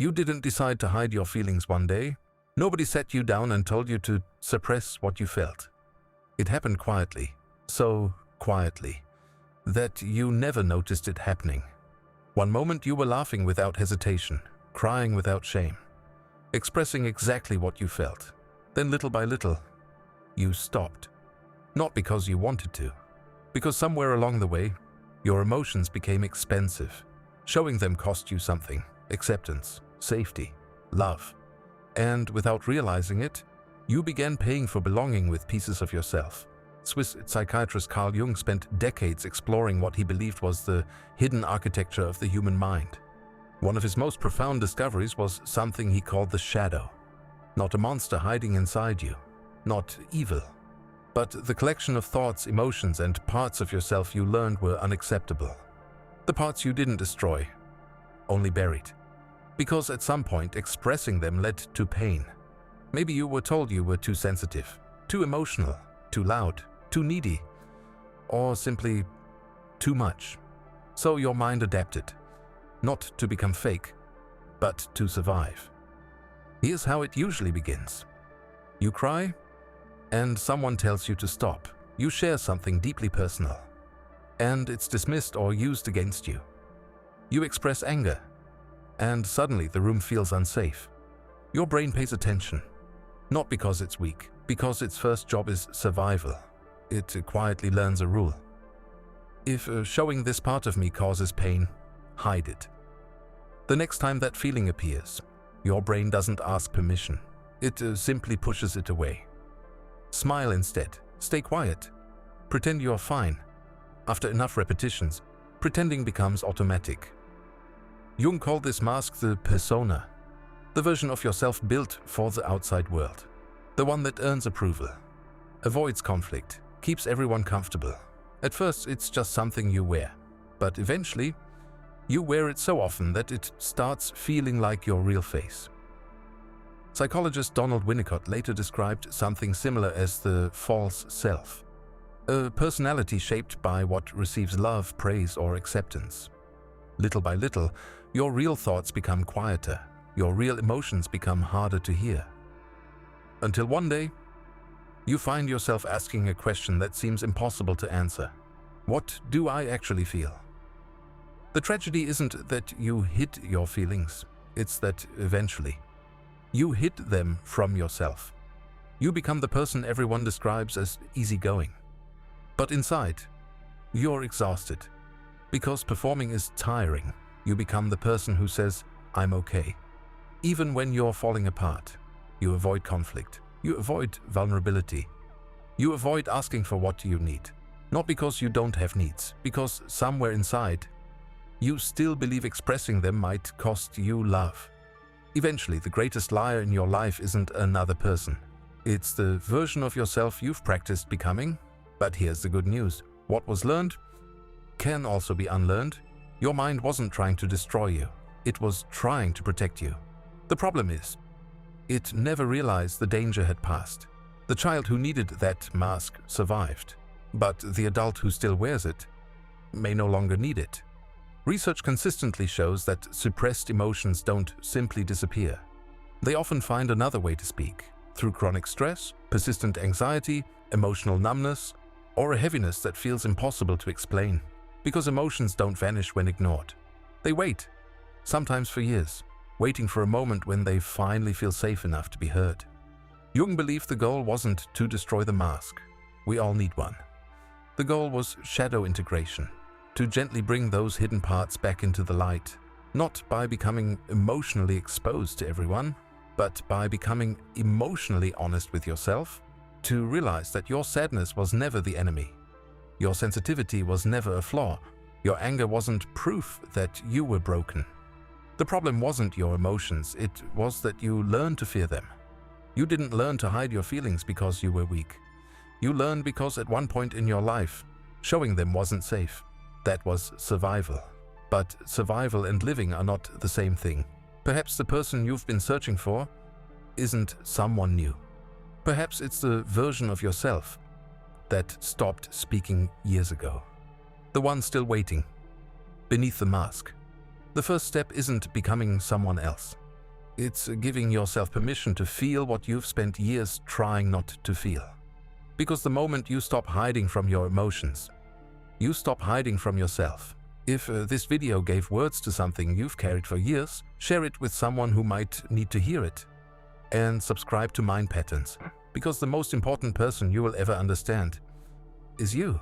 You didn't decide to hide your feelings one day. Nobody sat you down and told you to suppress what you felt. It happened quietly, so quietly, that you never noticed it happening. One moment you were laughing without hesitation, crying without shame, expressing exactly what you felt. Then little by little, you stopped. Not because you wanted to, because somewhere along the way, your emotions became expensive. Showing them cost you something: acceptance, safety, love. And without realizing it, you began paying for belonging with pieces of yourself. Swiss psychiatrist Carl Jung spent decades exploring what he believed was the hidden architecture of the human mind. One of his most profound discoveries was something he called the shadow. Not a monster hiding inside you, not evil, but the collection of thoughts, emotions, and parts of yourself you learned were unacceptable. The parts you didn't destroy, only buried. Because at some point, expressing them led to pain. Maybe you were told you were too sensitive, too emotional, too loud, too needy, or simply too much. So your mind adapted, not to become fake, but to survive. Here's how it usually begins. You cry, and someone tells you to stop. You share something deeply personal, and it's dismissed or used against you. You express anger, and suddenly the room feels unsafe. Your brain pays attention, not because it's weak, because its first job is survival. It quietly learns a rule. If showing this part of me causes pain, hide it. The next time that feeling appears, your brain doesn't ask permission. It simply pushes it away. Smile instead. Stay quiet. Pretend you're fine. After enough repetitions, pretending becomes automatic. Jung called this mask the persona, the version of yourself built for the outside world, the one that earns approval, avoids conflict, keeps everyone comfortable. At first, it's just something you wear, but eventually, you wear it so often that it starts feeling like your real face. Psychologist Donald Winnicott later described something similar as the false self, a personality shaped by what receives love, praise, or acceptance. Little by little, your real thoughts become quieter, your real emotions become harder to hear. Until one day, you find yourself asking a question that seems impossible to answer. What do I actually feel? The tragedy isn't that you hid your feelings, it's that eventually, you hid them from yourself. You become the person everyone describes as easygoing. But inside, you're exhausted. Because performing is tiring, you become the person who says, "I'm okay." Even when you're falling apart, you avoid conflict. You avoid vulnerability. You avoid asking for what you need. Not because you don't have needs, because somewhere inside, you still believe expressing them might cost you love. Eventually, the greatest liar in your life isn't another person. It's the version of yourself you've practiced becoming. But here's the good news. What was learned can also be unlearned. Your mind wasn't trying to destroy you. It was trying to protect you. The problem is, it never realized the danger had passed. The child who needed that mask survived, but the adult who still wears it may no longer need it. Research consistently shows that suppressed emotions don't simply disappear. They often find another way to speak, through chronic stress, persistent anxiety, emotional numbness, or a heaviness that feels impossible to explain. Because emotions don't vanish when ignored. They wait, sometimes for years, waiting for a moment when they finally feel safe enough to be heard. Jung believed the goal wasn't to destroy the mask. We all need one. The goal was shadow integration, to gently bring those hidden parts back into the light, not by becoming emotionally exposed to everyone, but by becoming emotionally honest with yourself, to realize that your sadness was never the enemy. Your sensitivity was never a flaw. Your anger wasn't proof that you were broken. The problem wasn't your emotions, it was that you learned to fear them. You didn't learn to hide your feelings because you were weak. You learned because at one point in your life, showing them wasn't safe. That was survival. But survival and living are not the same thing. Perhaps the person you've been searching for isn't someone new. Perhaps it's the version of yourself that stopped speaking years ago. The one still waiting, beneath the mask. The first step isn't becoming someone else. It's giving yourself permission to feel what you've spent years trying not to feel. Because the moment you stop hiding from your emotions, you stop hiding from yourself. If this video gave words to something you've carried for years, share it with someone who might need to hear it. And subscribe to Mind Patterns, because the most important person you will ever understand is you.